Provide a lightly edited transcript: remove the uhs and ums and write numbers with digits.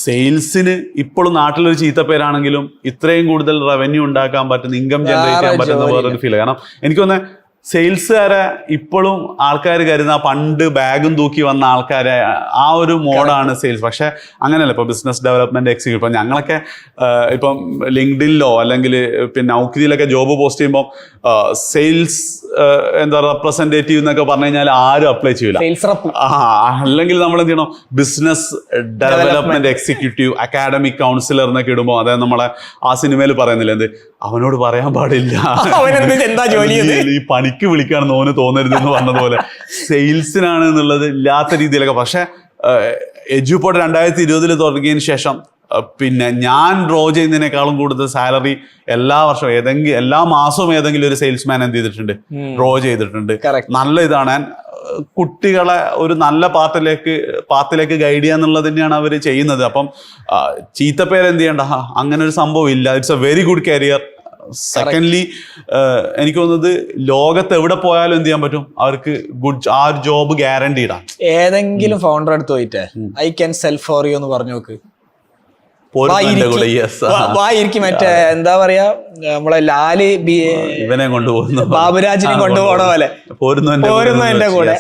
സെയിൽസിന് ഇപ്പോഴും നാട്ടിലൊരു ചീത്തപ്പേരാണെങ്കിലും ഇത്രയും കൂടുതൽ റവന്യൂ ഉണ്ടാക്കാൻ പറ്റുന്ന, ഇൻകം ജനറേറ്റ് ചെയ്യാൻ പറ്റുന്ന വേറൊരു ഫീൽ. കാരണം എനിക്ക് തോന്നുന്നത് സെയിൽസുകാരെ ഇപ്പോഴും ആൾക്കാർ കരുതുന്ന പണ്ട് ബാഗും തൂക്കി വന്ന ആൾക്കാരെ ആ ഒരു മോഡാണ് സെയിൽസ്. പക്ഷെ അങ്ങനെയല്ല. ഇപ്പൊ ബിസിനസ് ഡെവലപ്മെന്റ് എക്സിക്യൂട്ടീവ്, ഇപ്പൊ ഞങ്ങളൊക്കെ ഇപ്പം ലിങ്ക്ഡിനിലോ അല്ലെങ്കിൽ പിന്നെ ഔക്കിയിലൊക്കെ ജോബ് പോസ്റ്റ് ചെയ്യുമ്പോൾ സെയിൽസ് എന്താ റെപ്രസെന്റേറ്റീവ് എന്നൊക്കെ പറഞ്ഞു കഴിഞ്ഞാൽ ആരും അപ്ലൈ ചെയ്യില്ല. അല്ലെങ്കിൽ നമ്മൾ എന്ത് ചെയ്യണം, business development executive, academic councillor എന്നൊക്കെ ഇടുമ്പോൾ, അതായത് നമ്മളെ ആ സിനിമയിൽ പറയുന്നില്ല എന്ത്, അവനോട് പറയാൻ പാടില്ല ഈ പണിക്ക് വിളിക്കാണെന്ന് ഓന് തോന്നരുത് എന്ന് പറഞ്ഞതുപോലെ സെയിൽസിനാണ് എന്നുള്ളത് ഇല്ലാത്ത രീതിയിലൊക്കെ. പക്ഷെ എഡ്യൂപോർട്ട് 2020 തുടങ്ങിയതിന് ശേഷം പിന്നെ ഞാൻ ഡ്രോ ചെയ്യുന്നതിനേക്കാളും കൂടുതൽ സാലറി എല്ലാ വർഷവും എല്ലാ മാസവും ഏതെങ്കിലും ഒരു സെയിൽസ്മാൻ എന്ത് ചെയ്തിട്ടുണ്ട്, ഡ്രോ ചെയ്തിട്ടുണ്ട്. നല്ല ഇതാണ്. കുട്ടികളെ ഒരു നല്ല പാത്തിലേക്ക് ഗൈഡ് ചെയ്യുക എന്നുള്ളത് തന്നെയാണ് അവർ ചെയ്യുന്നത്. അപ്പം ചീത്തപ്പേര് എന്ത് ചെയ്യണ്ട, അങ്ങനെ ഒരു സംഭവം ഇല്ല. It's A very good career. Secondly എനിക്ക് തോന്നുന്നത് ലോകത്ത് എവിടെ പോയാലും എന്ത് ചെയ്യാൻ പറ്റും, അവർക്ക് ആ ഒരു ജോബ് ഗ്യാരണ്ടീഡാണ്. ഏതെങ്കിലും ഫൗണ്ടർ അടുത്ത് പോയിട്ട് I can sell for you എന്ന് പറഞ്ഞു നോക്ക്, മറ്റേ എന്താ പറയാ, നമ്മളെ ലാല് ഇവനെ കൊണ്ടുപോകുന്നു, ബാബുരാജിനെ കൊണ്ടുപോകണ പോലെ പോരുന്നു എന്റെ കൂടെ.